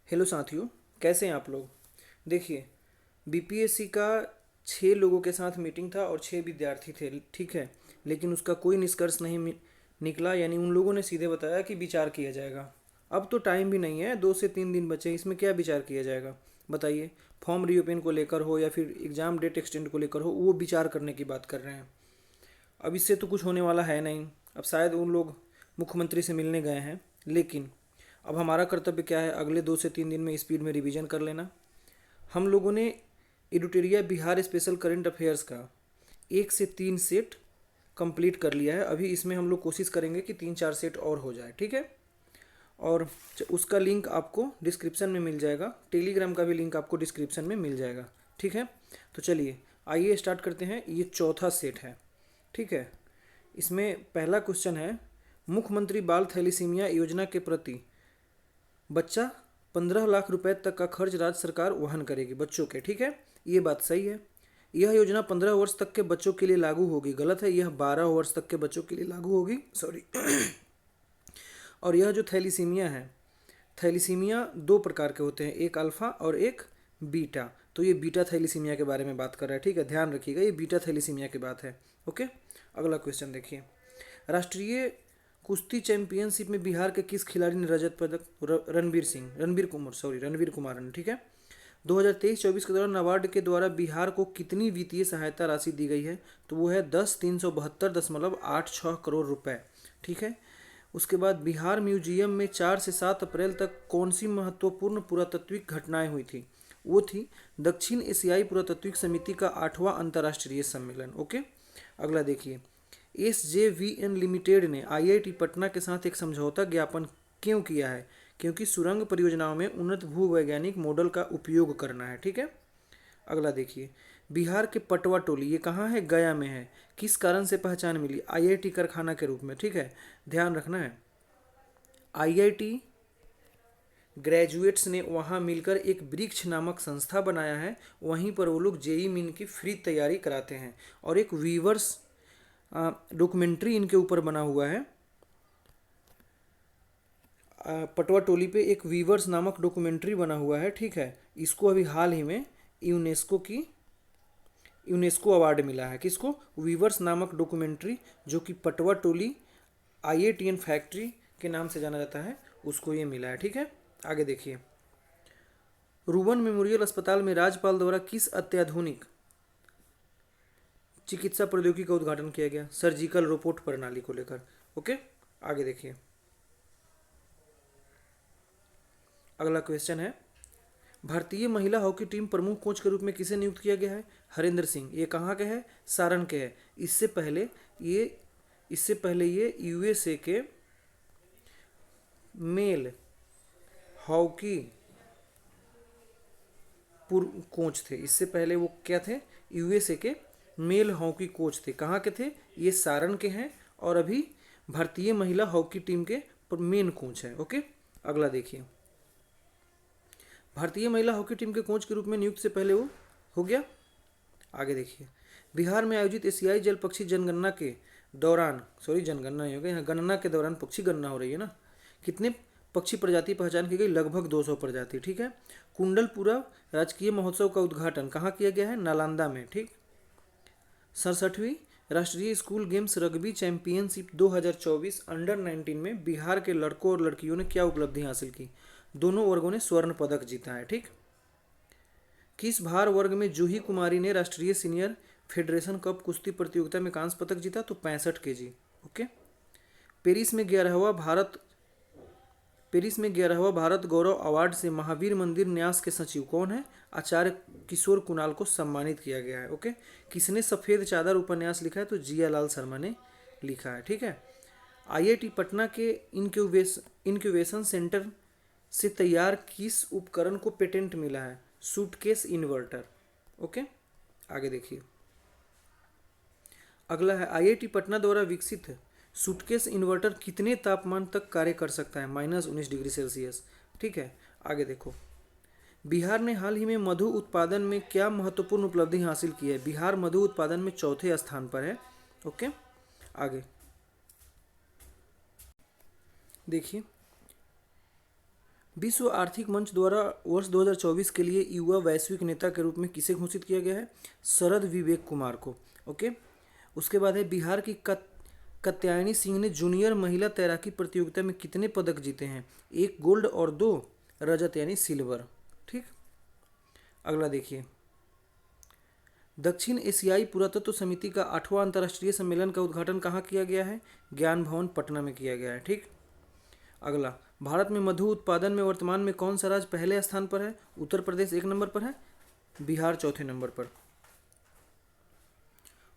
Hello साथियों, कैसे हैं आप लोग। देखिए, बीपीएससी का 6 लोगों के साथ मीटिंग था और 6 विद्यार्थी थे, ठीक है। लेकिन उसका कोई निष्कर्ष नहीं निकला, यानी उन लोगों ने सीधे बताया कि विचार किया जाएगा। अब तो टाइम भी नहीं है, 2 से 3 दिन बचे, इसमें क्या विचार किया जाएगा बताइए। फॉर्म रीओपन को लेकर हो या फिर एग्ज़ाम डेट एक्सटेंड को लेकर हो, वो विचार करने की बात कर रहे हैं। अब इससे तो कुछ होने वाला है नहीं। अब शायद उन लोग मुख्यमंत्री से मिलने गए हैं, लेकिन अब हमारा कर्तव्य क्या है, अगले 2 से 3 दिन में स्पीड में रिवीजन कर लेना। हम लोगों ने एडिटोरिया बिहार स्पेशल करंट अफेयर्स का 1 से 3 सेट कंप्लीट कर लिया है। अभी इसमें हम लोग कोशिश करेंगे कि 3-4 सेट और हो जाए, ठीक है। और उसका लिंक आपको डिस्क्रिप्शन में मिल जाएगा, टेलीग्राम का भी लिंक आपको डिस्क्रिप्शन में मिल जाएगा, ठीक है। तो चलिए आइए स्टार्ट करते हैं। ये चौथा सेट है, ठीक है। इसमें पहला क्वेश्चन है, मुख्यमंत्री बाल थैलीसीमिया योजना के प्रति बच्चा 15 लाख रुपए तक का खर्च राज्य सरकार वहन करेगी बच्चों के, ठीक है। ये बात सही है। यह योजना 15 वर्ष तक के बच्चों के लिए लागू होगी, गलत है, यह 12 वर्ष तक के बच्चों के लिए लागू होगी, सॉरी। और यह जो थैलीसीमिया है, थैलीसीमिया 2 प्रकार के होते हैं, एक अल्फा और एक बीटा। तो ये बीटा थैलीसीमिया के बारे में बात कर रहा है, ठीक है, ध्यान रखिएगा, ये बीटा थैलीसीमिया की बात है। ओके, अगला क्वेश्चन देखिए। राष्ट्रीय कुश्ती चैंपियनशिप में बिहार के किस खिलाड़ी ने रजत पदक, रणवीर कुमार ने, ठीक है। 2023-24 के दौरान नाबार्ड के द्वारा बिहार को कितनी वित्तीय सहायता राशि दी गई है, तो वो है 10,372.86 करोड़ रुपए, ठीक है। उसके बाद बिहार म्यूजियम में 4 से 7 अप्रैल तक कौन सी महत्वपूर्ण पुरातात्विक घटनाएं हुई थी, वो थी दक्षिण एशियाई पुरातात्विक समिति का 8वां अंतर्राष्ट्रीय सम्मेलन। ओके, अगला देखिए। SJVN लिमिटेड ने IIT पटना के साथ एक समझौता ज्ञापन क्यों किया है, क्योंकि सुरंग परियोजनाओं में उन्नत भूवैज्ञानिक मॉडल का उपयोग करना है, ठीक है। अगला देखिए, बिहार के पटवा टोली, ये कहाँ है, गया में है, किस कारण से पहचान मिली, IIT कारखाना के रूप में, ठीक है, ध्यान रखना है। IIT ग्रेजुएट्स ने वहाँ मिलकर एक वृक्ष नामक संस्था बनाया है, वहीं पर वो लोग JEE मीन की फ्री तैयारी कराते हैं। और एक वीवर्स डॉक्यूमेंट्री इनके ऊपर बना हुआ है। पटवा टोली पे एक वीवर्स नामक डॉक्यूमेंट्री बना हुआ है, ठीक है। इसको अभी हाल ही में यूनेस्को अवार्ड मिला है, किसको, वीवर्स नामक डॉक्यूमेंट्री, जो कि पटवा टोली IITN फैक्ट्री के नाम से जाना जाता है, उसको ये मिला है, ठीक है। आगे देखिए। रूवन मेमोरियल अस्पताल में राज्यपाल द्वारा किस अत्याधुनिक चिकित्सा प्रौद्योगिकी का उद्घाटन किया गया, सर्जिकल रोबोट प्रणाली को लेकर। ओके, आगे देखिए। अगला क्वेश्चन है, भारतीय महिला हॉकी टीम प्रमुख कोच के रूप में किसे नियुक्त किया गया है, हरेंद्र सिंह। ये कहाँ के है, सारण के है। इससे पहले ये USA के मेल हॉकी पूर्व कोच थे। इससे पहले वो क्या थे, USA के मेल हॉकी कोच थे। कहाँ के थे, ये सारण के हैं, और अभी भारतीय महिला हॉकी टीम के मेन कोच हैं। ओके, अगला देखिए। भारतीय महिला हॉकी टीम के कोच के रूप में नियुक्त से पहले वो हो गया। आगे देखिए। बिहार में आयोजित एशियाई जल पक्षी जनगणना के दौरान, सॉरी जनगणना ही हो गया, यहाँ गणना के दौरान पक्षी गणना हो रही है ना, कितने पक्षी प्रजाति पहचान की गई, लगभग 200 प्रजाति, ठीक है। कुंडलपुरा राजकीय महोत्सव का उद्घाटन कहाँ किया गया है, नालंदा में, ठीक। 67वीं राष्ट्रीय school games rugby championship 2024 under 19 में बिहार के लड़कों और लड़कियों ने क्या उपलब्धि हासिल की, दोनों वर्गों ने स्वर्ण पदक जीता है, ठीक। किस भार वर्ग में जूही कुमारी ने राष्ट्रीय सीनियर फेडरेशन कप कुश्ती प्रतियोगिता में कांस्य पदक जीता, तो 65 kg। ओके। पेरिस में 11वां भारत गौरव अवार्ड से महावीर मंदिर न्यास के सचिव कौन है, आचार्य किशोर कुणाल को सम्मानित किया गया है। ओके। किसने सफ़ेद चादर उपन्यास लिखा है, तो जियालाल शर्मा ने लिखा है, ठीक है। IIT पटना के इंक्यूबेशन सेंटर से तैयार किस उपकरण को पेटेंट मिला है, सूटकेस इन्वर्टर। ओके, आगे देखिए। अगला है, IIT पटना द्वारा विकसित सूटकेस इन्वर्टर कितने तापमान तक कार्य कर सकता है, -19 डिग्री सेल्सियस, ठीक है। आगे देखो। बिहार ने हाल ही में मधु उत्पादन में क्या महत्वपूर्ण उपलब्धि हासिल की है, बिहार मधु उत्पादन में चौथे स्थान पर है। ओके, आगे देखिए। विश्व आर्थिक मंच द्वारा वर्ष 2024 के लिए युवा वैश्विक नेता के रूप में किसे घोषित किया गया है? शरद विवेक कुमार को। ओके। उसके बाद है बिहार की कात्यायनी सिंह ने जूनियर महिला तैराकी प्रतियोगिता में कितने पदक जीते हैं? 1 गोल्ड और 2 रजत यानी सिल्वर। ठीक। अगला देखिए, दक्षिण एशियाई पुरातत्व समिति का 8वां अंतर्राष्ट्रीय सम्मेलन का उद्घाटन कहाँ किया गया है? ज्ञान भवन पटना में किया गया है। ठीक। अगला, भारत में मधु उत्पादन में वर्तमान में कौन सा राज्य पहले स्थान पर है? उत्तर प्रदेश 1 नंबर पर है, बिहार चौथे नंबर पर।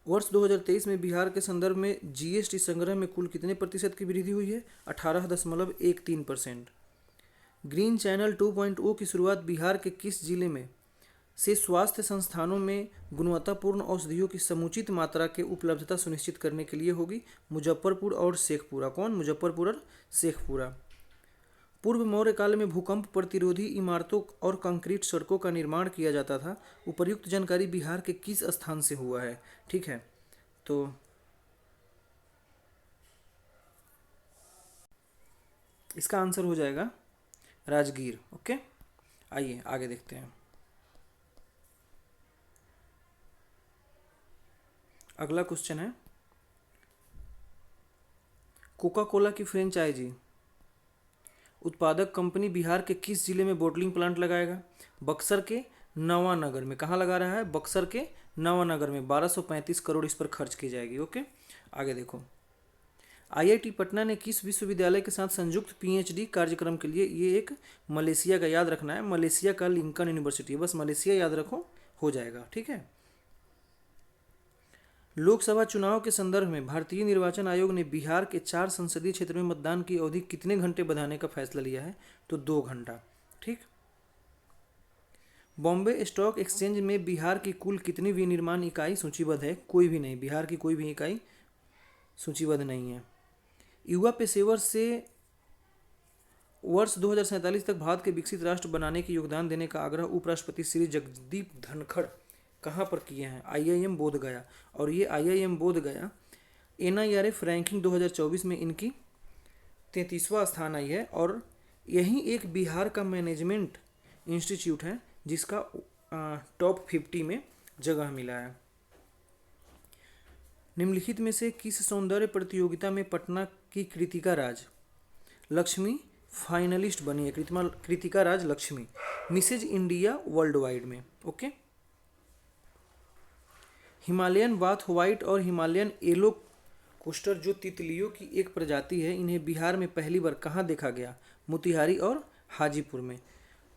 वर्ष 2023 में बिहार के संदर्भ में जीएसटी संग्रह में कुल कितने प्रतिशत की वृद्धि हुई है? 18.13%। ग्रीन चैनल 2.0 की शुरुआत बिहार के किस जिले में से स्वास्थ्य संस्थानों में गुणवत्तापूर्ण औषधियों की समुचित मात्रा के उपलब्धता सुनिश्चित करने के लिए होगी? मुजफ्फरपुर और शेखपुरा। कौन? मुजफ्फरपुर और शेखपुरा। पूर्व मौर्य काल में भूकंप प्रतिरोधी इमारतों और कंक्रीट सड़कों का निर्माण किया जाता था। उपर्युक्त जानकारी बिहार के किस स्थान से हुआ है? ठीक है, तो इसका आंसर हो जाएगा राजगीर। ओके, आइए आगे देखते हैं। अगला क्वेश्चन है, कोका कोला की फ्रेंचाइजी उत्पादक कंपनी बिहार के किस जिले में बोटलिंग प्लांट लगाएगा? बक्सर के नवानगर में। कहाँ लगा रहा है? बक्सर के नवानगर में। 1235 करोड़ इस पर खर्च की जाएगी। ओके, आगे देखो, आईआईटी पटना ने किस विश्वविद्यालय के साथ संयुक्त पीएचडी कार्यक्रम के लिए, ये एक मलेशिया का, याद रखना है, मलेशिया का लिंकन यूनिवर्सिटी, बस मलेशिया याद रखो, हो जाएगा। ठीक है। लोकसभा चुनाव के संदर्भ में भारतीय निर्वाचन आयोग ने बिहार के 4 संसदीय क्षेत्र में मतदान की अवधि कितने घंटे बढ़ाने का फैसला लिया है? तो 2 घंटा। ठीक। बॉम्बे स्टॉक एक्सचेंज में बिहार की कुल कितनी विनिर्माण इकाई सूचीबद्ध है? कोई भी नहीं, बिहार की कोई भी इकाई सूचीबद्ध नहीं है। युवा पेशेवर से वर्ष 2047 तक भारत के विकसित राष्ट्र बनाने के योगदान देने का आग्रह उपराष्ट्रपति श्री जगदीप धनखड़ कहाँ पर किए हैं? आईआईएम बोधगया। और ये आईआईएम बोधगया एनआईआरएफ रैंकिंग 2024 में इनकी 33वां स्थान आई है, और यही एक बिहार का मैनेजमेंट इंस्टीट्यूट है जिसका टॉप 50 में जगह मिला है। निम्नलिखित में से किस सौंदर्य प्रतियोगिता में पटना की कृतिका राज लक्ष्मी फाइनलिस्ट बनी है? Kritika Raj Lakshmi Mrs India world wide में। ओके। हिमालयन बाथ व्हाइट और हिमालयन येलो कोस्टर जो तितलियों की एक प्रजाति है, इन्हें बिहार में पहली बार कहाँ देखा गया? मोतिहारी और हाजीपुर में।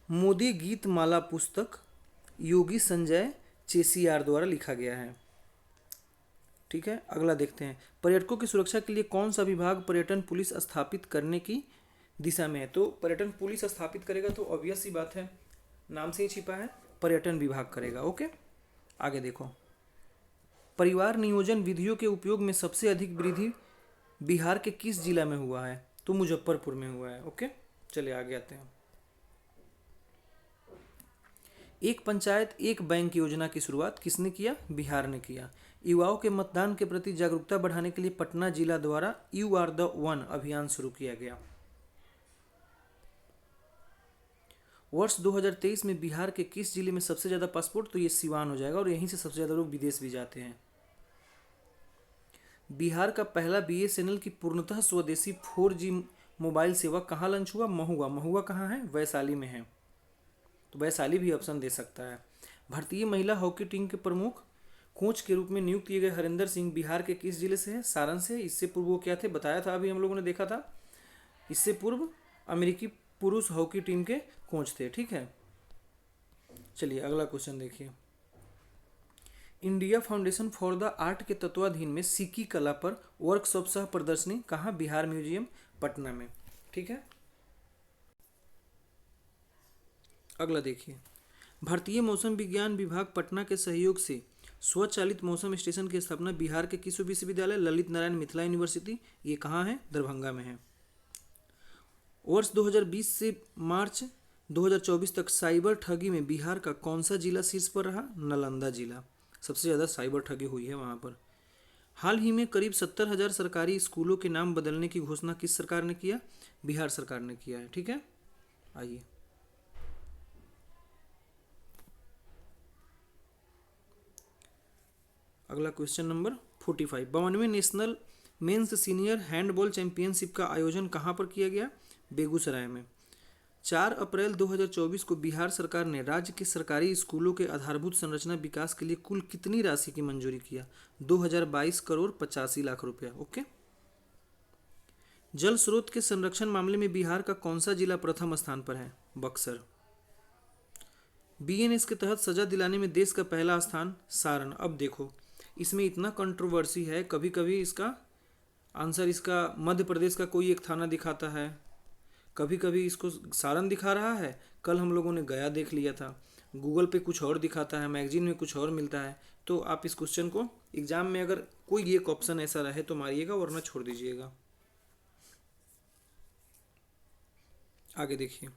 मोदी गीत माला पुस्तक योगी संजय चेसियार द्वारा लिखा गया है। ठीक है, अगला देखते हैं, पर्यटकों की सुरक्षा के लिए कौन सा विभाग पर्यटन पुलिस स्थापित करने की दिशा में है? तो पर्यटन पुलिस स्थापित करेगा तो ऑब्वियस सी बात है, नाम से ही छिपा है, पर्यटन विभाग करेगा। ओके, आगे देखो, परिवार नियोजन विधियों के उपयोग में सबसे अधिक वृद्धि बिहार के किस जिला में हुआ है? तो मुजफ्फरपुर में हुआ है। ओके, चलिए आगे आते हैं। एक पंचायत एक बैंक योजना की शुरुआत किसने किया? बिहार ने किया। युवाओं के मतदान के प्रति जागरूकता बढ़ाने के लिए पटना जिला द्वारा यू आर द वन अभियान शुरू किया गया। वर्ष 2023 में बिहार के किस जिले में सबसे ज़्यादा पासपोर्ट? तो ये सिवान हो जाएगा, और यहीं से सबसे ज़्यादा लोग विदेश भी जाते हैं। बिहार का पहला बीएसएनएल की पूर्णतः स्वदेशी 4G मोबाइल सेवा कहाँ लॉन्च हुआ? महुआ। महुआ कहाँ है? वैशाली में है, तो वैशाली भी ऑप्शन दे सकता है। भारतीय महिला हॉकी टीम के प्रमुख कोच के रूप में नियुक्त किए गए हरिंदर सिंह बिहार के किस जिले से है? सारण से। इससे पूर्व वो क्या थे? बताया था, अभी हम लोगों ने देखा था। इससे पूर्व अमेरिकी पुरुष हॉकी टीम के कोच थे। ठीक है, चलिए अगला क्वेश्चन देखिए। India foundation for the art के तत्वाधीन में सिक्की कला पर वर्कशॉप सह प्रदर्शनी कहाँ? बिहार म्यूजियम पटना में। ठीक है, अगला देखिए, भारतीय मौसम विज्ञान विभाग पटना के सहयोग से स्वचालित मौसम स्टेशन की स्थापना बिहार के किस विश्वविद्यालय? ललित नारायण मिथिला यूनिवर्सिटी। ये कहाँ है? दरभंगा में है। वर्ष 2020 से मार्च 2024 तक साइबर ठगी में बिहार का कौन सा जिला शीर्ष पर रहा? नालंदा जिला, सबसे ज़्यादा साइबर ठगी हुई है वहाँ पर। हाल ही में करीब 70,000 सरकारी स्कूलों के नाम बदलने की घोषणा किस सरकार ने किया? बिहार सरकार ने किया है। ठीक है, आइए, अगला क्वेश्चन नंबर 45। 52वें national men's senior handball championship का आयोजन कहाँ पर किया गया? बेगूसराय में। 4 अप्रैल 2024 को बिहार सरकार ने राज्य के सरकारी स्कूलों के आधारभूत संरचना विकास के लिए कुल कितनी राशि की मंजूरी किया? 2022 करोड़ 85 लाख रुपया। ओके। जल स्रोत के संरक्षण मामले में बिहार का कौन सा जिला प्रथम स्थान पर है? बक्सर। बीएनएस के तहत सजा दिलाने में देश का पहला स्थान सारण। अब देखो, इसमें इतना कंट्रोवर्सी है, कभी कभी इसका आंसर इसका मध्य प्रदेश का कोई एक थाना दिखाता है, कभी कभी इसको सारण दिखा रहा है, कल हम लोगों ने गया देख लिया था, गूगल पे कुछ और दिखाता है, मैगजीन में कुछ और मिलता है। तो आप इस क्वेश्चन को एग्जाम में अगर कोई एक ऑप्शन ऐसा रहे तो मारिएगा, वरना छोड़ दीजिएगा। आगे देखिए,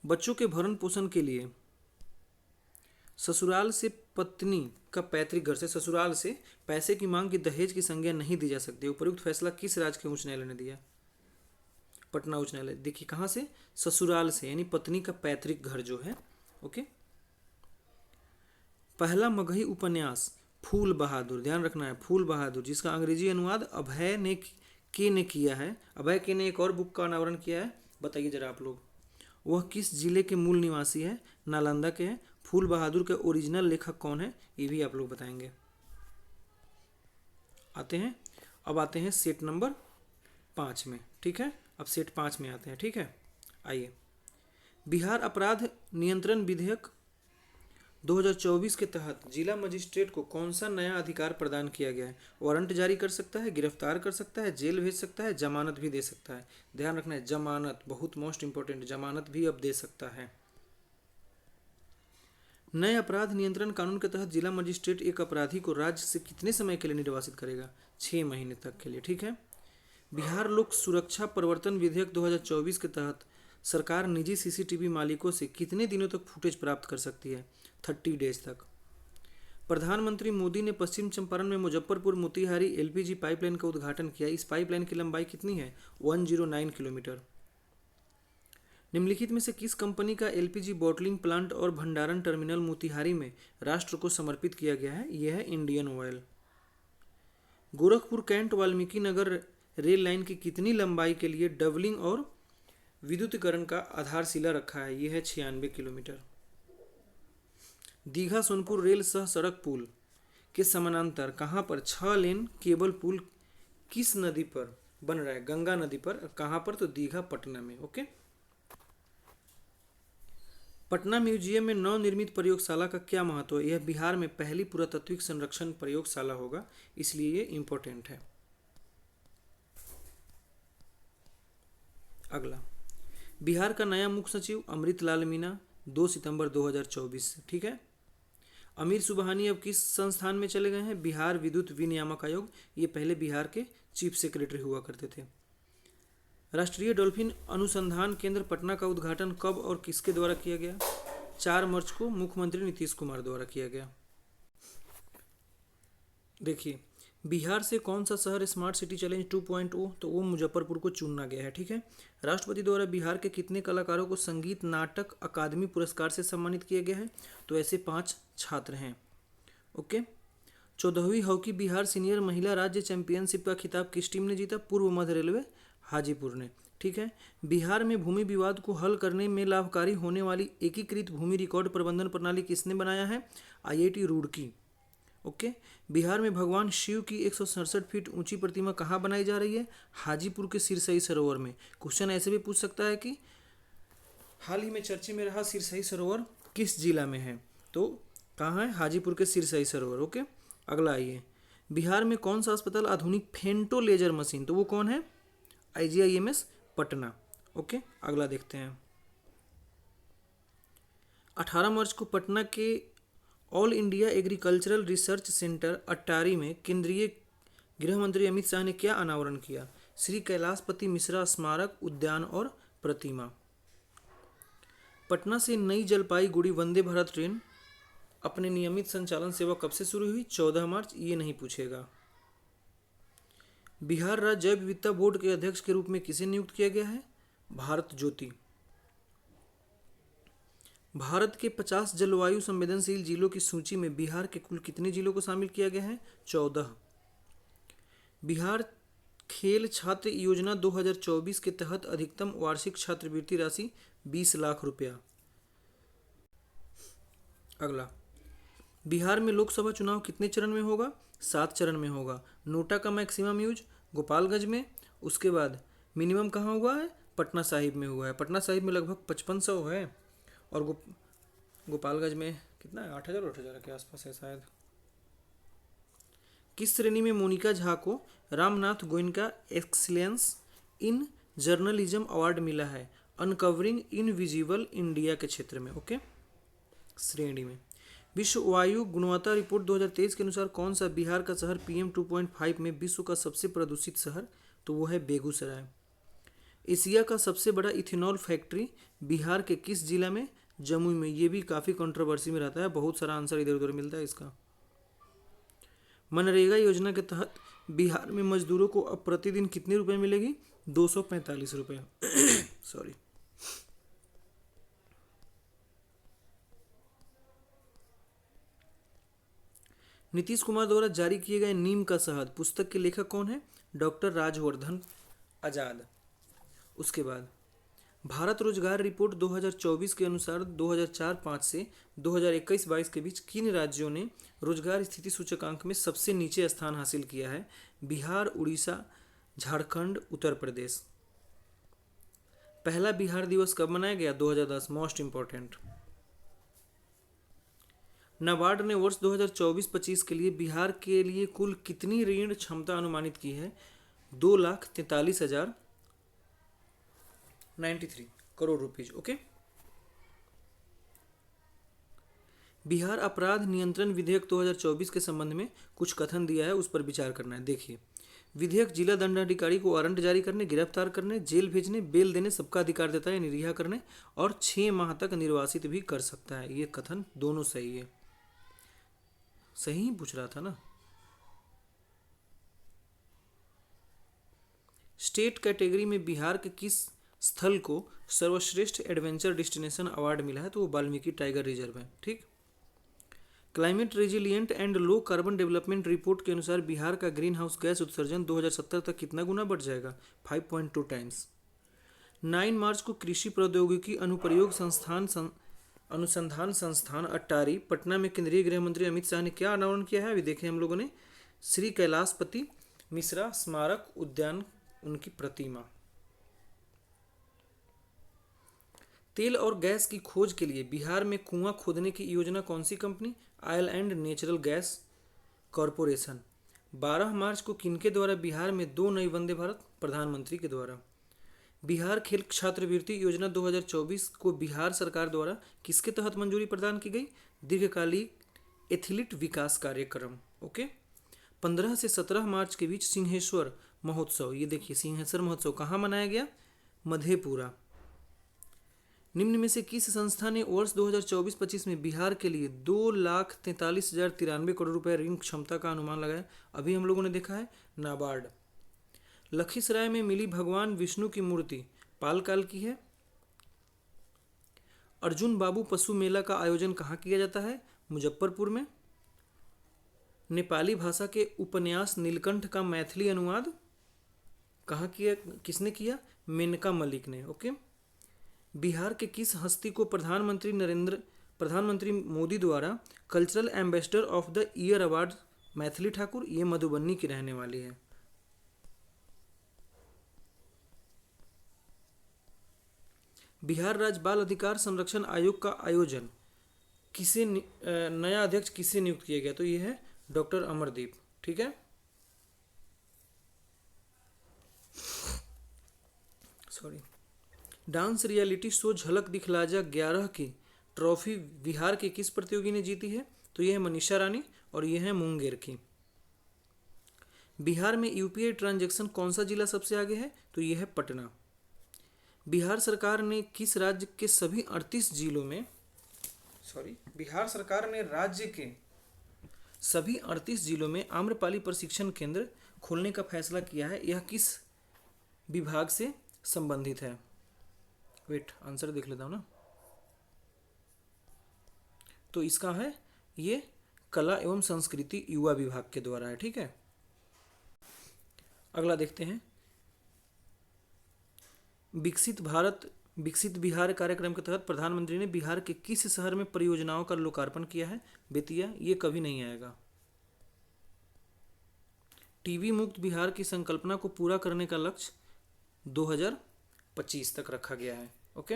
बच्चों के भरण पोषण के लिए ससुराल से पत्नी का पैतृक घर से ससुराल से पैसे की मांग की दहेज की संज्ञा नहीं दी जा सकती। उपयुक्त फैसला किस राज्य के उच्च न्यायालय ने दिया? पटना उच्च न्यायालय। देखिए कहाँ से? ससुराल से, यानी पत्नी का पैतृक घर जो है। ओके। पहला मगही उपन्यास फूल बहादुर, ध्यान रखना है, फूल बहादुर, जिसका अंग्रेजी अनुवाद अभय ने किया है। अभय के ने एक और बुक का अनावरण किया है, बताइए जरा आप लोग। वह किस जिले के मूल निवासी है? नालंदा के हैं। फूल बहादुर के ओरिजिनल लेखक कौन है? ये भी आप लोग बताएंगे। अब आते हैं सेट नंबर 5 में। ठीक है, अब सेट 5 में आते हैं। ठीक है, आइए। बिहार अपराध नियंत्रण विधेयक 2024 के तहत जिला मजिस्ट्रेट को कौन सा नया अधिकार प्रदान किया गया है? वारंट जारी कर सकता है, गिरफ्तार कर सकता है, जेल भेज सकता है, जमानत भी दे सकता है। ध्यान रखना है, जमानत बहुत मोस्ट इंपॉर्टेंट, जमानत भी अब दे सकता है। नए अपराध नियंत्रण कानून के तहत जिला मजिस्ट्रेट एक अपराधी को राज्य से कितने समय के लिए निर्वासित करेगा? 6 महीने तक के लिए। ठीक है। बिहार लोक सुरक्षा प्रवर्तन विधेयक 2024 के तहत सरकार निजी सीसीटीवी मालिकों से कितने दिनों तक फुटेज प्राप्त कर सकती है? 30 डेज तक। प्रधानमंत्री मोदी ने पश्चिम चंपारण में मुजफ्फरपुर मोतिहारी एलपीजी पाइपलाइन का उद्घाटन किया। इस पाइपलाइन की लंबाई कितनी है? 109 किलोमीटर। निम्नलिखित में से किस कंपनी का एलपीजी बॉटलिंग प्लांट और भंडारण टर्मिनल मोतिहारी में राष्ट्र को समर्पित किया गया है? यह है Indian Oil. Gorakhpur cantt Valmiki Nagar rail line की कितनी लंबाई के लिए डबलिंग और विद्युतीकरण का आधारशिला रखा है? यह है 96 किलोमीटर। दीघा सोनपुर रेल सह सड़क पुल के समानांतर कहाँ पर 6 लेन केबल पुल किस नदी पर बन रहा है? गंगा नदी पर। कहाँ पर? तो दीघा पटना में। ओके। पटना म्यूजियम में नवनिर्मित प्रयोगशाला का क्या महत्व है? यह बिहार में पहली पुरातात्विक संरक्षण प्रयोगशाला होगा, इसलिए ये इंपॉर्टेंट है। अगला, बिहार का नया मुख्य सचिव अमृतलाल मीणा 2 सितंबर 2024 से। ठीक है। अमीर सुबहानी अब किस संस्थान में चले गए हैं? बिहार विद्युत विनियामक आयोग। ये पहले बिहार के चीफ सेक्रेटरी हुआ करते थे। राष्ट्रीय डॉल्फिन अनुसंधान केंद्र पटना का उद्घाटन कब और किसके द्वारा किया गया? 4 मार्च को मुख्यमंत्री नीतीश कुमार द्वारा किया गया। देखिए, बिहार से कौन सा शहर स्मार्ट सिटी चैलेंज 2.0? तो वो मुजफ्फरपुर को चुना गया है। ठीक है। राष्ट्रपति द्वारा बिहार के कितने कलाकारों को संगीत नाटक अकादमी पुरस्कार से सम्मानित किया गया है? तो ऐसे 5 छात्र हैं। ओके। 14वीं हॉकी बिहार सीनियर महिला राज्य चैंपियनशिप का खिताब किस टीम ने जीता? पूर्व मध्य रेलवे हाजीपुर ने। ठीक है। बिहार में भूमि विवाद को हल करने में लाभकारी होने वाली एकीकृत भूमि रिकॉर्ड प्रबंधन प्रणाली किसने बनाया है? आईआईटी रुड़की। ओके। बिहार में भगवान शिव की 167 फीट ऊंची प्रतिमा कहाँ बनाई जा रही है? हाजीपुर के सिरसई सरोवर में। क्वेश्चन ऐसे भी पूछ सकता है कि हाल ही में चर्चे में रहा सिरसई सरोवर किस जिला में है? तो कहाँ है? हाजीपुर के सिरसई सरोवर। ओके। अगला आइए, बिहार में कौन सा अस्पताल आधुनिक फेंटो लेजर मशीन? तो वो कौन है? आईजीआईएमएस पटना। ओके। अगला देखते हैं। 18 मार्च को पटना के All India Agricultural Research Centre Attari में केंद्रीय गृह मंत्री अमित शाह ने क्या अनावरण किया? श्री कैलाशपति मिश्रा स्मारक उद्यान और प्रतिमा। पटना से नई जलपाईगुड़ी वंदे भारत ट्रेन अपने नियमित संचालन सेवा कब से शुरू हुई? 14 मार्च। ये नहीं पूछेगा। बिहार राज्य जैव विविधता बोर्ड के अध्यक्ष के रूप में किसे नियुक्त किया गया है? भारत ज्योति। भारत के 50 जलवायु संवेदनशील जिलों की सूची में बिहार के कुल कितने जिलों को शामिल किया गया है? 14। बिहार खेल छात्र योजना 2024 के तहत अधिकतम वार्षिक छात्रवृत्ति राशि 20 लाख रुपया। अगला, बिहार में लोकसभा चुनाव कितने चरण में होगा? 7 चरण में होगा। नोटा का मैक्सिमम यूज गोपालगंज में, उसके बाद मिनिमम कहाँ हुआ है? पटना साहिब में हुआ है। पटना साहिब में लगभग 5500 है और गोपालगंज में कितना है? 8000 8000 के आसपास है शायद। किस श्रेणी में मोनिका झा को Ramnath Goenka excellence in journalism award मिला है? अनकवरिंग इनविजिबल इंडिया के क्षेत्र में। ओके, श्रेणी में। विश्व वायु गुणवत्ता रिपोर्ट 2023 के अनुसार कौन सा बिहार का शहर PM 2.5 में विश्व का सबसे प्रदूषित शहर? तो वो है बेगूसराय। एशिया का सबसे बड़ा इथेनॉल फैक्ट्री बिहार के किस जिला में? जमुई में। ये भी काफ़ी कंट्रोवर्सी में रहता है, बहुत सारा आंसर इधर उधर मिलता है इसका। मनरेगा योजना के तहत बिहार में मजदूरों को अब प्रतिदिन कितने रुपए मिलेगी? 245 रुपये। सॉरी। नीतीश कुमार द्वारा जारी किए गए नीम का शहद पुस्तक के लेखक कौन है? डॉक्टर राजवर्धन आजाद। उसके बाद भारत रोजगार रिपोर्ट 2024 के अनुसार 2004-05 से 2021-22 के बीच किन राज्यों ने रोजगार स्थिति सूचकांक में सबसे नीचे स्थान हासिल किया है? बिहार, उड़ीसा, झारखंड, उत्तर प्रदेश। पहला बिहार दिवस कब मनाया गया? 2010। Most important. नाबार्ड ने वर्ष 2024-25 के लिए बिहार के लिए कुल कितनी ऋण क्षमता अनुमानित की है? 2,43,093 करोड़ रुपीज। ओके। बिहार अपराध नियंत्रण विधेयक 2024 के संबंध में कुछ कथन दिया है, उस पर विचार करना है। देखिए, विधेयक जिला दंडाधिकारी को वारंट जारी करने, गिरफ्तार करने, जेल भेजने, बेल देने सबका अधिकार देता है, यानी रिहा करने, और 6 माह तक निर्वासित भी कर सकता है। ये कथन दोनों सही है। सही ही पूछ रहा था ना। स्टेट कैटेगरी में बिहार के किस स्थल को सर्वश्रेष्ठ एडवेंचर डेस्टिनेशन अवार्ड मिला है? तो वो वाल्मीकि टाइगर रिजर्व है। ठीक। Climate resilient and low carbon development report के अनुसार बिहार का ग्रीन हाउस गैस उत्सर्जन 2070 तक कितना गुना बढ़ जाएगा? 5.2 टाइम्स। 9 मार्च को कृषि प्रौद्योगिकी अनुप्रयोग अनुसंधान संस्थान अट्टारी पटना में केंद्रीय गृह मंत्री अमित शाह ने क्या अनावरण किया है? अभी देखे हम लोगों ने श्री कैलाशपति मिश्रा स्मारक उद्यान, उनकी प्रतिमा। तेल और गैस की खोज के लिए बिहार में कुआं खोदने की योजना कौन सी company? Oil and natural gas corporation. 12 मार्च को किनके द्वारा बिहार में 2 नई वंदे भारत? प्रधानमंत्री के द्वारा। बिहार खेल छात्रवृत्ति योजना 2024 को बिहार सरकार द्वारा किसके तहत मंजूरी प्रदान की गई? दीर्घकालिक एथलीट विकास कार्यक्रम। ओके। 15 से 17 मार्च के बीच सिंहेश्वर महोत्सव, ये देखिए सिंहेश्वर महोत्सव कहाँ मनाया गया? मधेपुरा। निम्न में से किस संस्था ने वर्ष 2024-25 में बिहार के लिए 2,43,093 करोड़ रुपए ऋण क्षमता का अनुमान लगाया? अभी हम लोगों ने देखा है, नाबार्ड। लखीसराय में मिली भगवान विष्णु की मूर्ति पाल काल की है। अर्जुन बाबू पशु मेला का आयोजन कहाँ किया जाता है? मुजफ्फरपुर में। नेपाली भाषा के उपन्यास नीलकंठ का मैथिली अनुवाद कहाँ किया, किसने किया? मेनका मलिक ने। ओके। बिहार के किस हस्ती को प्रधानमंत्री मोदी द्वारा cultural ambassador of the year award? Maithili Thakur, ये मधुबनी की रहने वाली है। बिहार राज्य बाल अधिकार संरक्षण आयोग का आयोजन किसे नया अध्यक्ष किसे नियुक्त किया गया? तो ये है डॉक्टर अमरदीप। ठीक है, सॉरी। डांस रियलिटी शो झलक दिखला जा 11 की ट्रॉफी बिहार के किस प्रतियोगी ने जीती है? तो यह है मनीषा रानी और यह है मुंगेर की। बिहार में यूपीआई ट्रांजैक्शन कौन सा जिला सबसे आगे है? तो यह है पटना। बिहार सरकार ने किस राज्य के सभी 38 जिलों में बिहार सरकार ने राज्य के सभी 38 जिलों में आम्रपाली प्रशिक्षण केंद्र खोलने का फैसला किया है। यह किस विभाग से संबंधित है? वेट, आंसर देख लेता हूँ ना। तो इसका है ये कला एवं संस्कृति युवा विभाग के द्वारा है। ठीक है, अगला देखते हैं। विकसित भारत विकसित बिहार कार्यक्रम के तहत प्रधानमंत्री ने बिहार के किस शहर में परियोजनाओं का लोकार्पण किया है? बेतिया। ये कभी नहीं आएगा। टीबी मुक्त बिहार की संकल्पना को पूरा करने का लक्ष्य 2025 तक रखा गया है। ओके,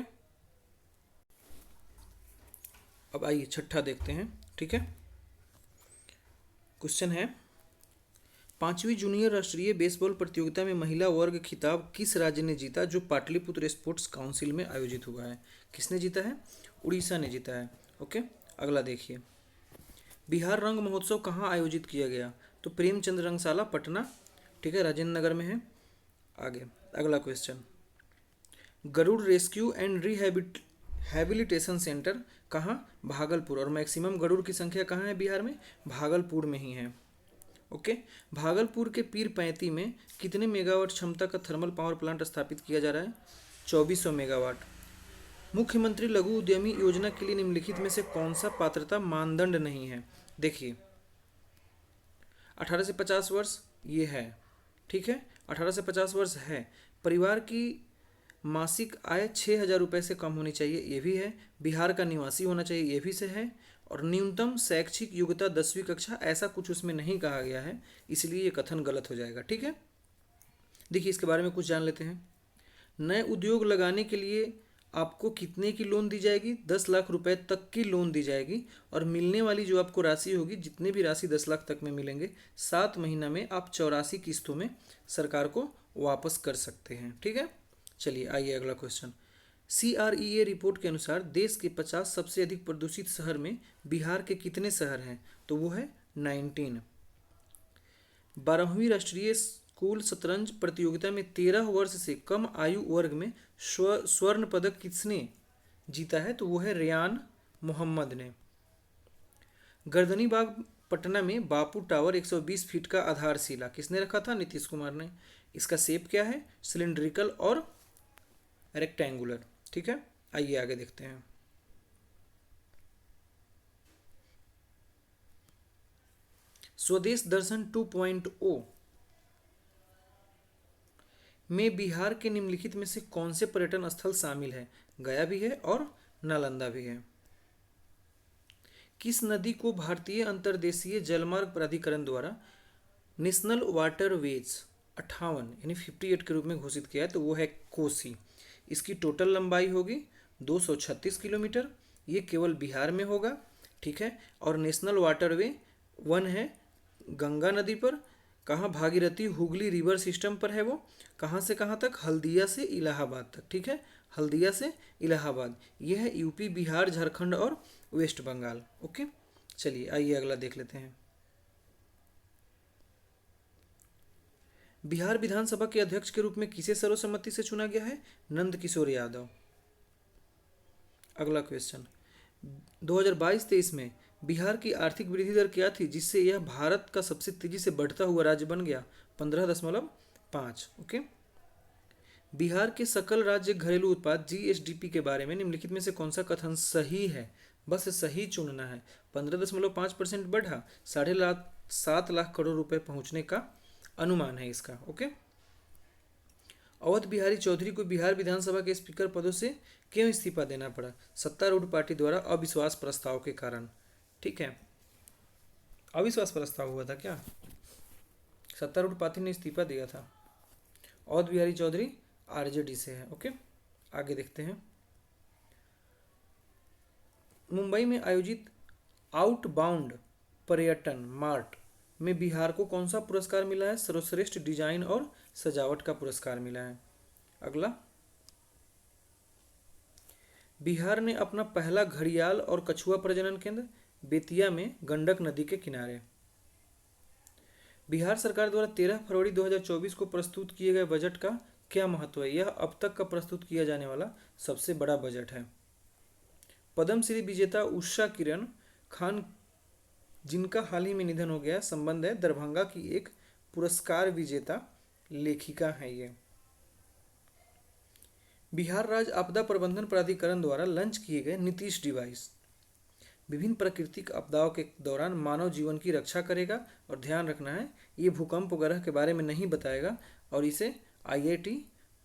अब आइए छठा देखते हैं। ठीक है, क्वेश्चन है, 5वीं जूनियर राष्ट्रीय बेसबॉल प्रतियोगिता में महिला वर्ग खिताब किस राज्य ने जीता जो पाटलिपुत्र स्पोर्ट्स काउंसिल में आयोजित हुआ है? किसने जीता है? उड़ीसा ने जीता है। ओके, अगला देखिए। बिहार रंग महोत्सव कहाँ आयोजित किया गया? तो प्रेमचंद रंगशाला, पटना। ठीक है, राजेंद्र नगर में है। आगे अगला question, Garud rescue and rehabilitation centre कहाँ? भागलपुर। और मैक्सिमम गरुड़ की संख्या कहाँ है बिहार में? भागलपुर में ही है। ओके, भागलपुर के पीर पैंती में कितने मेगावाट क्षमता का थर्मल पावर प्लांट स्थापित किया जा रहा है? 2400 मेगावाट। मुख्यमंत्री लघु उद्यमी योजना के लिए निम्नलिखित में से कौन सा पात्रता मानदंड नहीं है? देखिए, 18 से 50 वर्ष ये है। ठीक है, 18 से 50 वर्ष है। परिवार की मासिक आय 6,000 रुपये से कम होनी चाहिए, ये भी है। बिहार का निवासी होना चाहिए, ये भी से है। और न्यूनतम शैक्षिक योग्यता 10वीं कक्षा, ऐसा कुछ उसमें नहीं कहा गया है, इसलिए ये कथन गलत हो जाएगा। ठीक है, देखिए इसके बारे में कुछ जान लेते हैं। नए उद्योग लगाने के लिए आपको कितने की लोन दी जाएगी? 10 लाख रुपए तक की लोन दी जाएगी। और मिलने वाली जो आपको राशि होगी, जितने भी राशि 10 लाख तक में मिलेंगे, 7 महीना में आप 84 किस्तों में सरकार को वापस कर सकते हैं। ठीक है, चलिए आइए अगला क्वेश्चन। CREA रिपोर्ट के अनुसार देश के 50 सबसे अधिक प्रदूषित शहर में बिहार के कितने शहर हैं? तो वो है 19। 12वीं राष्ट्रीय स्कूल शतरंज प्रतियोगिता में 13 वर्ष से कम आयु वर्ग में स्वर्ण पदक किसने जीता है? तो वो है रेयान मोहम्मद ने। गर्दनी बाग पटना में बापू टावर 120 फीट का आधारशिला किसने रखा था? नीतीश कुमार ने। इसका शेप क्या है? सिलिंड्रिकल और रेक्टेंगुलर। ठीक है, आइए आगे देखते हैं। स्वदेश दर्शन 2.0 में बिहार के निम्नलिखित में से कौन से पर्यटन स्थल शामिल है? गया भी है और नालंदा भी है। किस नदी को भारतीय अंतर्देशीय जलमार्ग प्राधिकरण द्वारा नेशनल वाटरवेज 58 यानी 58 के रूप में घोषित किया है? तो वो है कोसी। इसकी टोटल लंबाई होगी 236 किलोमीटर। ये केवल बिहार में होगा। ठीक है, और नेशनल वाटरवे 1 है गंगा नदी पर। कहाँ? भागीरथी हुगली रिवर सिस्टम पर है वो। कहाँ से कहाँ तक? हल्दिया से इलाहाबाद तक। ठीक है, हल्दिया से इलाहाबाद। यह है यूपी, बिहार, झारखंड और वेस्ट बंगाल। ओके, चलिए आइए अगला देख लेते हैं। बिहार विधानसभा के अध्यक्ष के रूप में किसे सर्वसम्मति से चुना गया है? नंद किशोर यादव। अगला क्वेश्चन, 2022-23 में बिहार की आर्थिक वृद्धि दर क्या थी जिससे यह भारत का सबसे तेजी से बढ़ता हुआ राज्य बन गया? 15.5। ओके, बिहार के सकल राज्य घरेलू उत्पाद GSDP के बारे में निम्नलिखित में से कौन सा कथन सही है? बस सही चुनना है। 15.5% बढ़ा, 7.5 लाख करोड़ रुपए पहुंचने का अनुमान है इसका। ओके, अवध बिहारी चौधरी को बिहार विधानसभा के स्पीकर पदों से क्यों इस्तीफा देना पड़ा? सत्तारूढ़ पार्टी द्वारा अविश्वास प्रस्ताव के कारण। ठीक है, अविश्वास प्रस्ताव हुआ था क्या? सत्तारूढ़ पार्टी ने इस्तीफा दिया था। अवध बिहारी चौधरी RJD से है। ओके, आगे देखते हैं। मुंबई में आयोजित आउटबाउंड पर्यटन मार्ट में बिहार को कौन सा पुरस्कार मिला है? सर्वश्रेष्ठ डिजाइन और सजावट का पुरस्कार मिला है। अगला, बिहार ने अपना पहला घड़ियाल और कछुआ प्रजनन केंद्र बेतिया में गंडक नदी के किनारे। बिहार सरकार द्वारा 13 फरवरी 2024 को प्रस्तुत किए गए बजट का क्या महत्व है? यह अब तक का प्रस्तुत किया जाने वाला सबसे बड़ा बजट है। पद्मश्री विजेता उषा किरण खान, जिनका हाल ही में निधन हो गया, संबंध है दरभंगा की एक पुरस्कार विजेता लेखिका है ये। बिहार राज्य आपदा प्रबंधन प्राधिकरण द्वारा लॉन्च किए गए नीतीश डिवाइस विभिन्न प्राकृतिक आपदाओं के दौरान मानव जीवन की रक्षा करेगा। और ध्यान रखना है, ये भूकंप वगैरह के बारे में नहीं बताएगा, और इसे आईआईटी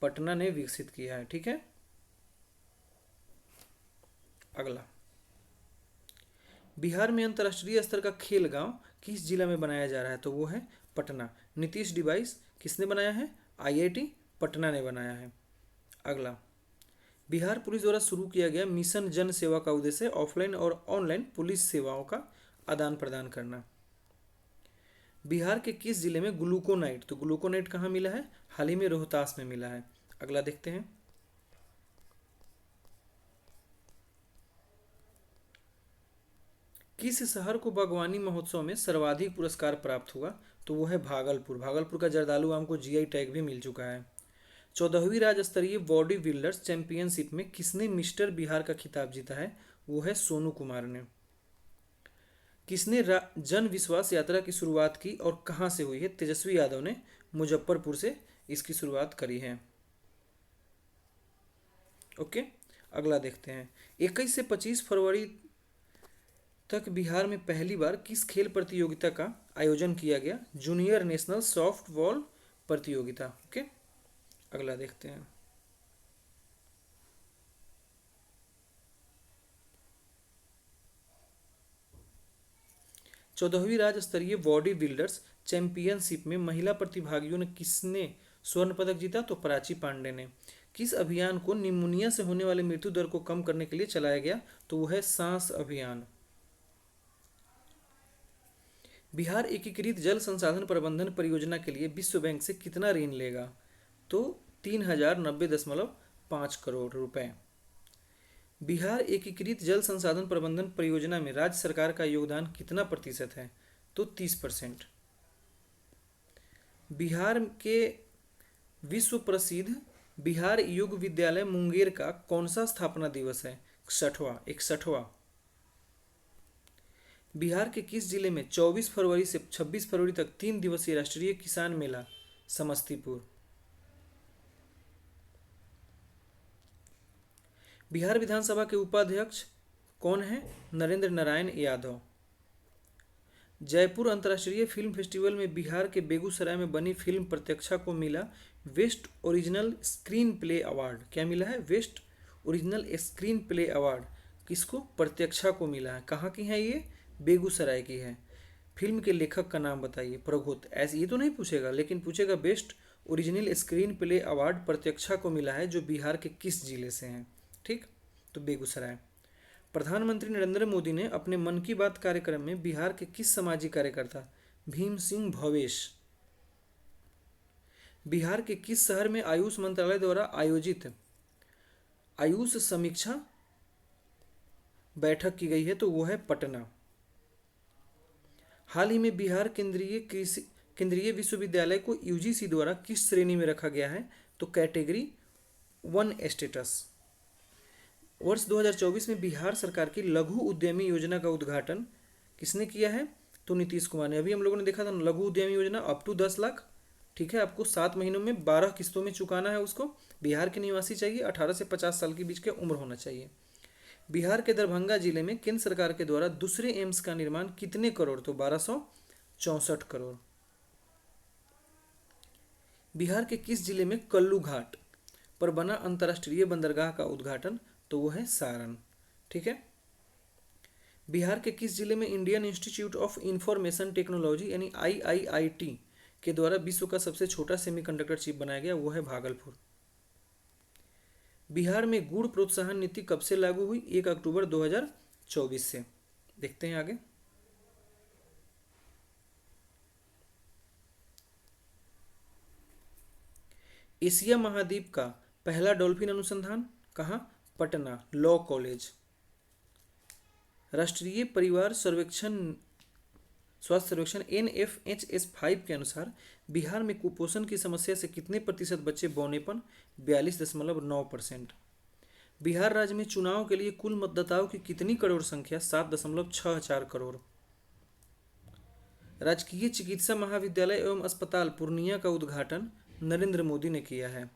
पटना ने विकसित किया है। ठीक है। अगला, बिहार में अंतर्राष्ट्रीय स्तर का खेल गांव किस जिला में बनाया जा रहा है? तो वो है पटना। नीतीश डिवाइस किसने बनाया है? आईआईटी पटना ने बनाया है। अगला, बिहार पुलिस द्वारा शुरू किया गया मिशन जन सेवा का उद्देश्य ऑफलाइन और ऑनलाइन पुलिस सेवाओं का आदान प्रदान करना। बिहार के किस जिले में ग्लूकोनाइट? तो ग्लूकोनाइट कहाँ मिला है? हाल ही में रोहतास में मिला है। अगला देखते हैं, किस शहर को बागवानी महोत्सव में सर्वाधिक पुरस्कार प्राप्त हुआ? तो वो है भागलपुर। भागलपुर का जर्दालू आम को जीआई टैग भी मिल चुका है। 14वीं राज्य स्तरीय बॉडी बिल्डर्स चैंपियनशिप में किसने मिस्टर बिहार का खिताब जीता है? वो है सोनू कुमार ने। किसने जन विश्वास यात्रा की शुरुआत की और कहां से हुई है? तेजस्वी यादव ने मुजफ्फरपुर से इसकी शुरुआत करी है। ओके। अगला देखते हैं, 21 से 25 फरवरी तक बिहार में पहली बार किस खेल प्रतियोगिता का आयोजन किया गया? जूनियर नेशनल सॉफ्ट बॉल प्रतियोगिता। ओके। अगला देखते हैं, चौदहवीं राज्य स्तरीय बॉडी बिल्डर्स चैंपियनशिप में महिला प्रतिभागियों ने किसने स्वर्ण पदक जीता? तो प्राची पांडे ने। किस अभियान को निमोनिया से होने वाले मृत्यु दर को कम करने के लिए चलाया गया? तो वो है सांस अभियान। बिहार एकीकृत जल संसाधन प्रबंधन परियोजना के लिए विश्व बैंक से कितना ऋण लेगा? तो 3090.5 करोड़ रुपए। बिहार एकीकृत जल संसाधन प्रबंधन परियोजना में राज्य सरकार का योगदान कितना प्रतिशत है? तो 30%। बिहार के विश्व प्रसिद्ध बिहार युग विद्यालय मुंगेर का कौन सा स्थापना दिवस है? 61वां। बिहार के किस जिले में 24 फरवरी से 26 फरवरी तक 3 दिवसीय राष्ट्रीय किसान मेला? समस्तीपुर। बिहार विधानसभा के उपाध्यक्ष कौन है? नरेंद्र नारायण यादव। जयपुर अंतर्राष्ट्रीय फिल्म फेस्टिवल में बिहार के बेगूसराय में बनी फिल्म प्रत्यक्षा को मिला best original screenplay award. क्या मिला है? Best original screenplay award किसको? प्रत्यक्षा को मिला है। कहाँ की है ये? बेगूसराय की है। फिल्म के लेखक का नाम बताइए। प्रभुत। ऐसे ये तो नहीं पूछेगा, लेकिन पूछेगा best original screenplay award Pratyaksha को मिला है, जो बिहार के किस जिले से हैं? ठीक, तो बेगूसराय। प्रधानमंत्री नरेंद्र मोदी ने अपने मन की बात कार्यक्रम में बिहार के किस सामाजिक कार्यकर्ता भीम सिंह भवेश, बिहार के किस शहर में आयुष मंत्रालय द्वारा आयोजित आयुष समीक्षा बैठक की गई है? तो वो है पटना। हाल ही में बिहार केंद्रीय विश्वविद्यालय को यूजीसी द्वारा किस श्रेणी में रखा गया है? तो कैटेगरी 1 स्टेटस। वर्ष 2024 में बिहार सरकार की लघु उद्यमी योजना का उद्घाटन किसने किया है? तो नीतीश कुमार ने। अभी हम लोगों ने देखा था लघु उद्यमी योजना अप टू 10 लाख। ठीक है, आपको 7 महीनों में 12 किस्तों में चुकाना है उसको। बिहार के निवासी चाहिए, 18 से 50 साल के बीच की उम्र होना चाहिए। बिहार के दरभंगा जिले में केंद्र सरकार के द्वारा दूसरे एम्स का निर्माण कितने करोड़? तो 1264 करोड़। बिहार के किस जिले में कल्लू घाट पर बना अंतर्राष्ट्रीय बंदरगाह का उद्घाटन? तो वो है सारण। ठीक है। बिहार के किस जिले में Indian institute of information technology यानी आईआईआईटी के द्वारा विश्व का सबसे छोटा सेमीकंडक्टर चिप बनाया गया? वो है भागलपुर। बिहार में गुड़ प्रोत्साहन नीति कब से लागू हुई? 1 अक्टूबर 2024 से। देखते हैं आगे। एशिया महाद्वीप का पहला डॉल्फिन अनुसंधान कहाँ? Patna law college. राष्ट्रीय परिवार स्वास्थ्य सर्वेक्षण NFHS5 के अनुसार बिहार में कुपोषण की समस्या से कितने प्रतिशत बच्चे बौनेपन? 42.9%। बिहार राज्य में चुनाव के लिए कुल मतदाताओं की कितनी करोड़ संख्या? 7.64 करोड़। राजकीय चिकित्सा महाविद्यालय एवं अस्पताल पूर्णिया का उद्घाटन नरेंद्र मोदी ने किया है।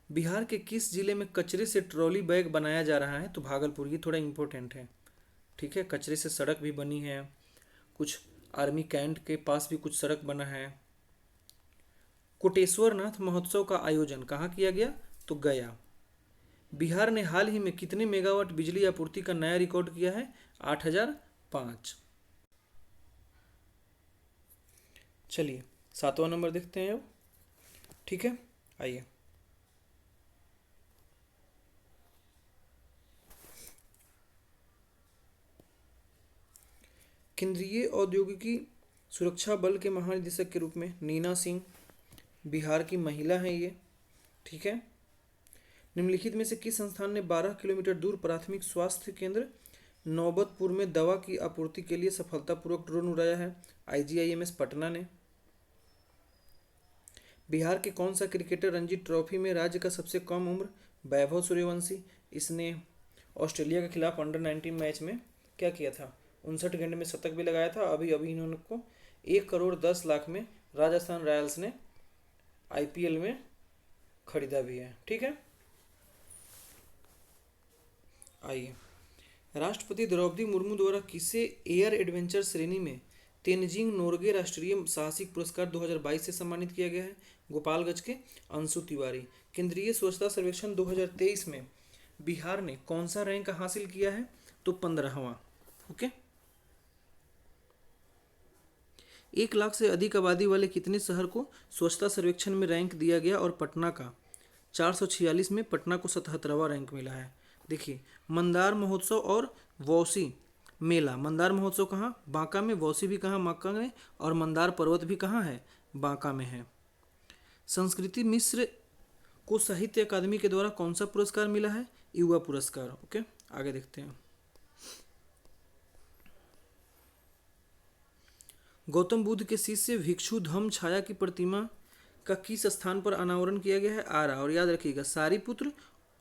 बिहार के किस जिले में कचरे से ट्रॉली बैग बनाया जा रहा है? तो भागलपुर। ये थोड़ा इंपॉर्टेंट है। ठीक है, कचरे से सड़क भी बनी है, कुछ आर्मी कैंट के पास भी कुछ सड़क बना है। कोटेश्वर नाथ महोत्सव का आयोजन कहाँ किया गया? तो गया। बिहार ने हाल ही में कितने मेगावाट बिजली आपूर्ति का नया रिकॉर्ड किया है? 8005। चलिए 7वां नंबर देखते हैं अब। ठीक है, आइए। केंद्रीय औद्योगिकी सुरक्षा बल के महानिदेशक के रूप में नीना सिंह, बिहार की महिला हैं ये। ठीक है। निम्नलिखित में से किस संस्थान ने 12 किलोमीटर दूर प्राथमिक स्वास्थ्य केंद्र नौबतपुर में दवा की आपूर्ति के लिए सफलतापूर्वक ड्रोन उड़ाया है? IGIMS पटना ने। बिहार के कौन सा क्रिकेटर रणजी ट्रॉफी में राज्य का सबसे कम उम्र? वैभव सूर्यवंशी। इसने ऑस्ट्रेलिया के खिलाफ अंडर-19 मैच में क्या किया था? 59 गेंद में शतक भी लगाया था। अभी अभी इन्होंने को 1 करोड़ 10 लाख में राजस्थान रॉयल्स ने IPL में खरीदा भी है। ठीक है, आइए। राष्ट्रपति द्रौपदी मुर्मू द्वारा किसे एयर एडवेंचर श्रेणी में तेनजिंग नोर्गे राष्ट्रीय साहसिक पुरस्कार 2022 से सम्मानित किया गया है? गोपालगंज के अंशु तिवारी। केंद्रीय स्वच्छता सर्वेक्षण 2023 में बिहार ने कौन सा रैंक हासिल किया है? तो 15वां। ओके। 1 लाख से अधिक आबादी वाले कितने शहर को स्वच्छता सर्वेक्षण में रैंक दिया गया? और पटना का 446 में पटना को 77वां रैंक मिला है। देखिए, मंदार महोत्सव और वौसी मेला। मंदार महोत्सव कहाँ? बांका में। वौसी भी कहाँ? बांका में। और मंदार पर्वत भी कहाँ है? बांका में है। संस्कृति मिश्र को साहित्य अकादमी के द्वारा कौन सा पुरस्कार मिला है? युवा पुरस्कार। ओके, आगे देखते हैं। गौतम बुद्ध के शिष्य भिक्षु धम्म छाया की प्रतिमा का किस स्थान पर अनावरण किया गया है? आरा। और याद रखिएगा,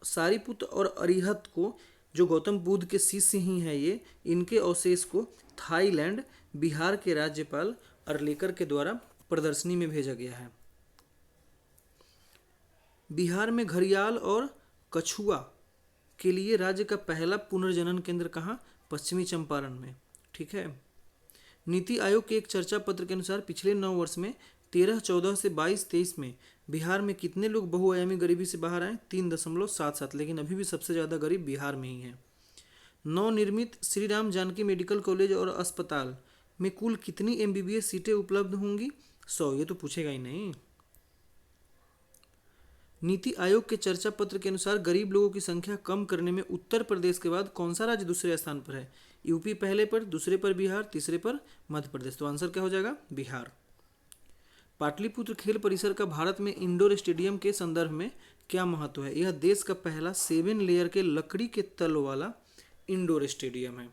सारीपुत्र और अरिहत को, जो गौतम बुद्ध के शिष्य ही हैं ये, इनके अवशेष को थाईलैंड बिहार के राज्यपाल अर्लेकर के द्वारा प्रदर्शनी में भेजा गया है। बिहार में घड़ियाल और कछुआ के लिए राज्य का पहला पुनर्जनन केंद्र कहाँ? पश्चिमी चंपारण में। ठीक है। नीति आयोग के एक चर्चा पत्र के अनुसार पिछले 9 वर्ष में 13-14 से 22-23 में बिहार में कितने लोग बहुआयामी गरीबी से बाहर आए? 3.77। लेकिन अभी भी सबसे ज़्यादा गरीब बिहार में ही है। नवनिर्मित श्री राम जानकी मेडिकल कॉलेज और अस्पताल में कुल कितनी MBBS सीटें उपलब्ध होंगी? 100। ये तो पूछेगा ही नहीं। नीति आयोग के चर्चा पत्र के अनुसार गरीब लोगों की संख्या कम करने में उत्तर प्रदेश के बाद कौन सा राज्य दूसरे स्थान पर है? यूपी पहले पर, दूसरे पर बिहार, तीसरे पर मध्य प्रदेश। तो आंसर क्या हो जाएगा? बिहार। पाटलिपुत्र खेल परिसर का भारत में इंडोर स्टेडियम के संदर्भ में क्या महत्व है? यह देश का पहला 7 लेयर के लकड़ी के तल वाला इंडोर स्टेडियम है।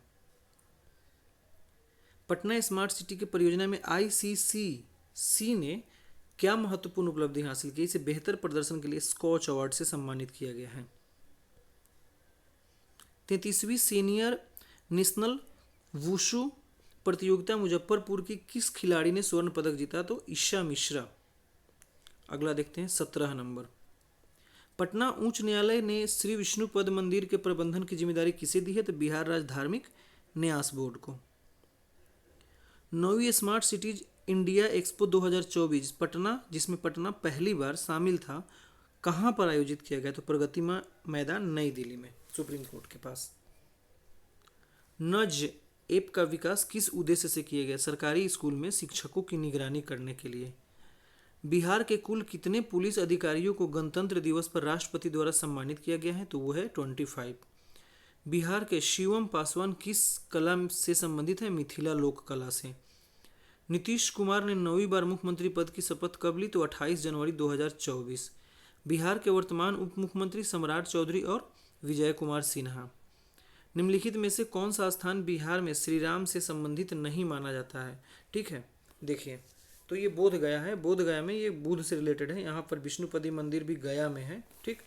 पटना स्मार्ट सिटी की परियोजना में ICCC ने क्या महत्वपूर्ण उपलब्धि हासिल की? इसे बेहतर प्रदर्शन के लिए स्कॉच अवार्ड से सम्मानित किया गया है। 33वीं सीनियर नेशनल वुशु प्रतियोगिता मुजफ्फरपुर की किस खिलाड़ी ने स्वर्ण पदक जीता? तो ईशा मिश्रा। अगला देखते हैं 17 नंबर। पटना उच्च न्यायालय ने श्री विष्णुपद मंदिर के प्रबंधन की जिम्मेदारी किसे दी है? तो बिहार राज्य धार्मिक न्यास बोर्ड को। 9वीं smart cities India expo 2024 Patna, जिसमें पटना पहली बार शामिल था, कहाँ पर आयोजित किया गया? तो प्रगति मैदान, नई दिल्ली में, सुप्रीम कोर्ट के पास। नज ऐप का विकास किस उद्देश्य से किया गया? सरकारी स्कूल में शिक्षकों की निगरानी करने के लिए। बिहार के कुल कितने पुलिस अधिकारियों को गणतंत्र दिवस पर राष्ट्रपति द्वारा सम्मानित किया गया है? तो वो है 25। बिहार के शिवम पासवान किस कला से संबंधित है? मिथिला लोक कला से। नीतीश कुमार ने 9वीं बार मुख्यमंत्री पद की शपथ कब ली? तो 28 जनवरी 2024। बिहार के वर्तमान उप मुख्यमंत्री सम्राट चौधरी और विजय कुमार सिन्हा। निम्नलिखित में से कौन सा स्थान बिहार में श्री राम से संबंधित नहीं माना जाता है? ठीक है, देखिए, तो ये बोध गया है। बोध गया में ये बुद्ध से रिलेटेड है। यहाँ पर विष्णुपदी मंदिर भी गया में है। ठीक।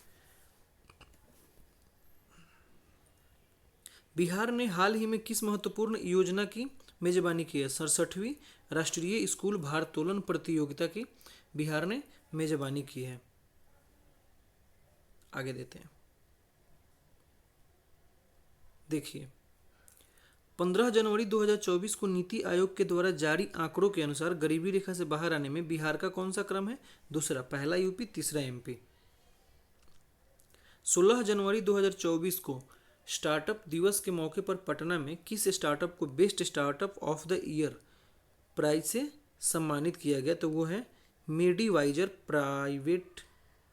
बिहार ने हाल ही में किस महत्वपूर्ण योजना की मेजबानी की है? 67वीं राष्ट्रीय स्कूल भारोत्तोलन प्रतियोगिता की बिहार ने मेजबानी की है। आगे देते हैं। देखिए, 15 जनवरी 2024 को नीति आयोग के द्वारा जारी आंकड़ों के अनुसार गरीबी रेखा से बाहर आने में बिहार का कौन सा क्रम है? दूसरा, पहला यूपी, तीसरा एमपी। 16 जनवरी 2024 को स्टार्टअप दिवस के मौके पर पटना में किस स्टार्टअप को best startup of the year prize से सम्मानित किया गया? तो वो है Medivisor private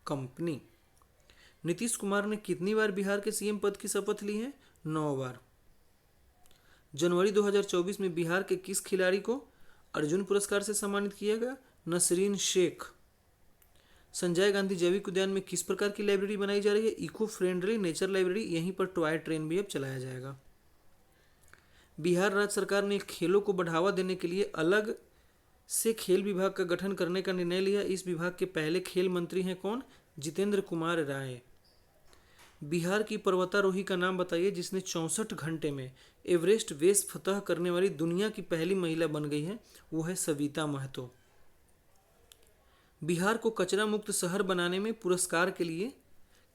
company. Nitish Kumar ने कितनी बार बिहार के सीएम पद की शपथ ली है? 9 बार। जनवरी 2024 में बिहार के किस खिलाड़ी को अर्जुन पुरस्कार से सम्मानित किया गया? नसरीन शेख। संजय गांधी जैविक उद्यान में किस प्रकार की लाइब्रेरी बनाई जा रही है? Eco friendly nature library. यहीं पर टॉय ट्रेन भी अब चलाया जाएगा। बिहार राज्य सरकार ने खेलों को बढ़ावा देने के लिए अलग से खेल विभाग का गठन करने का निर्णय लिया। इस विभाग के पहले खेल मंत्री हैं कौन? जितेंद्र कुमार राय। बिहार की पर्वतारोही का नाम बताइए जिसने 64 घंटे में एवरेस्ट बेस फतह करने वाली दुनिया की पहली महिला बन गई है। वो है सविता महतो। बिहार को कचरा मुक्त शहर बनाने में पुरस्कार के लिए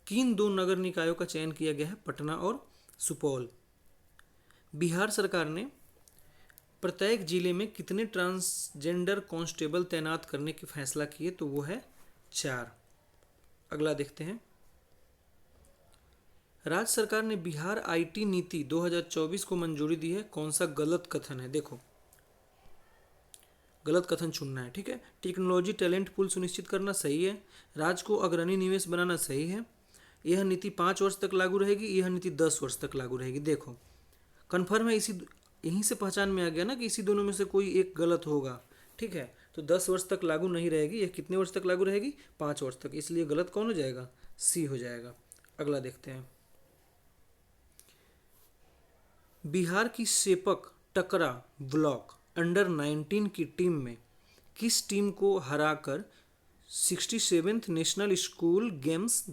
किन 2 नगर निकायों का चयन किया गया है? पटना और सुपौल। बिहार सरकार ने प्रत्येक जिले में कितने ट्रांसजेंडर कांस्टेबल तैनात करने की फैसला किए? तो वो है 4। अगला देखते हैं। राज्य सरकार ने बिहार आईटी नीति 2024 को मंजूरी दी है। कौन सा गलत कथन है? देखो, गलत कथन चुनना है, ठीक है। टेक्नोलॉजी टैलेंट पूल सुनिश्चित करना सही है। राज्य को अग्रणी निवेश बनाना सही है। यह नीति 5 वर्ष तक लागू रहेगी। यह नीति 10 वर्ष तक लागू रहेगी। देखो, कन्फर्म है, यहीं से पहचान में आ गया ना कि इसी दोनों में से कोई एक गलत होगा, ठीक है। तो 10 वर्ष तक लागू नहीं रहेगी। यह कितने वर्ष तक लागू रहेगी? 5 वर्ष तक। इसलिए गलत कौन हो जाएगा? सी हो जाएगा। अगला देखते हैं। बिहार की सेपक टकरा ब्लॉक अंडर 19 की टीम में किस टीम को हराकर 67th नेशनल स्कूल गेम्स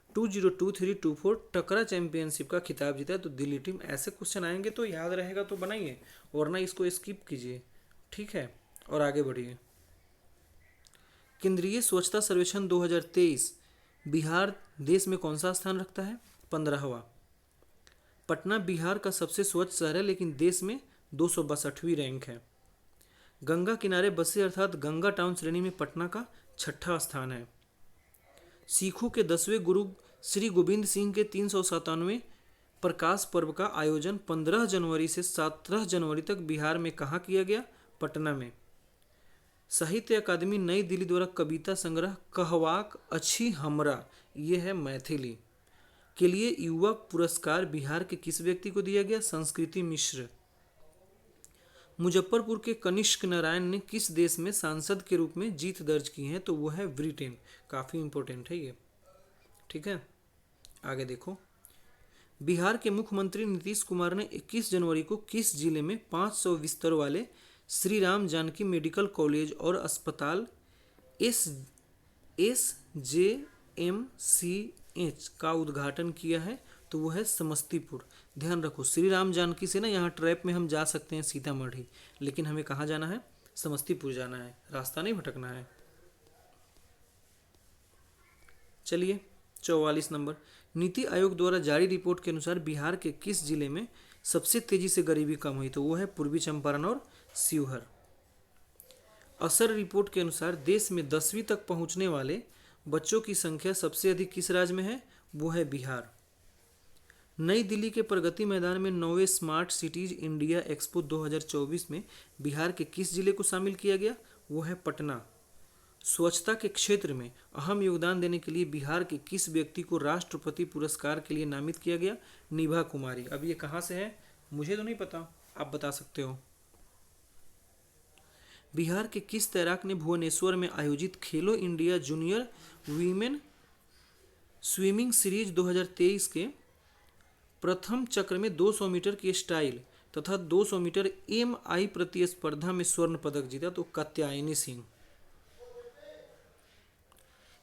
2023-24 टकरा चैंपियनशिप का खिताब जीता? तो दिल्ली टीम। ऐसे क्वेश्चन आएंगे तो याद रहेगा तो बनाइए, वरना इसको स्किप कीजिए, ठीक है, और आगे बढ़िए। केंद्रीय स्वच्छता सर्वेक्षण 2023 बिहार देश में कौन सा स्थान रखता है? 15वां। पटना बिहार का सबसे स्वच्छ शहर है, लेकिन देश में 262वीं रैंक है। गंगा किनारे बसे अर्थात गंगा टाउन श्रेणी में पटना का 6ठा स्थान है। सिखों के 10वें गुरु श्री गोविंद सिंह के 397वें प्रकाश पर्व का आयोजन 15 जनवरी से 17 जनवरी तक बिहार में कहाँ किया गया? पटना में। साहित्य अकादमी नई दिल्ली द्वारा कविता संग्रह कहवाक अच्छी हमरा, ये है मैथिली, के लिए युवा पुरस्कार बिहार के किस व्यक्ति को दिया गया? संस्कृति मिश्र। मुजफ्फरपुर के कनिष्क नारायण ने किस देश में सांसद के रूप में जीत दर्ज की है? तो वो है ब्रिटेन। काफ़ी इंपॉर्टेंट है ये, ठीक है। आगे देखो। बिहार के मुख्यमंत्री नीतीश कुमार ने 21 जनवरी को किस जिले में 500 बिस्तर वाले श्री राम जानकी मेडिकल कॉलेज और अस्पताल SJMCH का उद्घाटन किया है? तो वो है समस्तीपुर। ध्यान रखो, श्री राम जानकी से ना यहाँ ट्रैप में हम जा सकते हैं सीतामढ़ी, लेकिन हमें कहाँ जाना है? समस्तीपुर जाना है, रास्ता नहीं भटकना है। चलिए 44 नंबर। नीति आयोग द्वारा जारी रिपोर्ट के अनुसार बिहार के किस जिले में सबसे तेजी से गरीबी कम हुई? तो वो है पूर्वी चंपारण और शिवहर। असर रिपोर्ट के अनुसार देश में 10वीं तक पहुंचने वाले बच्चों की संख्या सबसे अधिक किस राज्य में है? वो है बिहार। नई दिल्ली के प्रगति मैदान में 9वें स्मार्ट सिटीज इंडिया एक्सपो 2024 में बिहार के किस जिले को शामिल किया गया? वो है पटना। स्वच्छता के क्षेत्र में अहम योगदान देने के लिए बिहार के किस व्यक्ति को राष्ट्रपति पुरस्कार के लिए नामित किया गया? निभा कुमारी। अब ये कहाँ से है मुझे तो नहीं पता, आप बता सकते हो। बिहार के किस तैराक ने भुवनेश्वर में आयोजित खेलो India junior women swimming series 2023 के प्रथम चक्र में 200 मीटर की स्टाइल तथा 200 मीटर MI प्रतिस्पर्धा में स्वर्ण पदक जीता? तो कात्यायनी सिंह।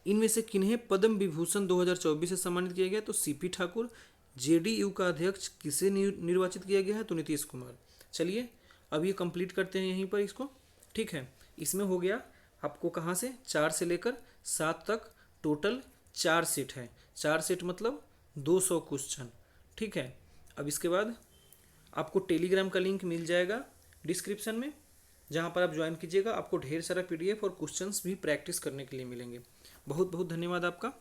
इनमें से किन्हें पद्म विभूषण 2024 से सम्मानित किया गया? तो CP ठाकुर। JDU का अध्यक्ष किसे निर्वाचित किया गया है? तो नीतीश कुमार। चलिए अब ये कंप्लीट करते हैं यहीं पर इसको, ठीक है। इसमें हो गया आपको कहाँ से 4 से लेकर 7 तक टोटल 4 सेट है। 4 सेट मतलब 200 क्वेश्चन, ठीक है। अब इसके बाद आपको टेलीग्राम का लिंक मिल जाएगा डिस्क्रिप्शन में, जहाँ पर आप ज्वाइन कीजिएगा। आपको ढेर सारा पीडीएफ और क्वेश्चंस भी प्रैक्टिस करने के लिए मिलेंगे। बहुत बहुत धन्यवाद आपका।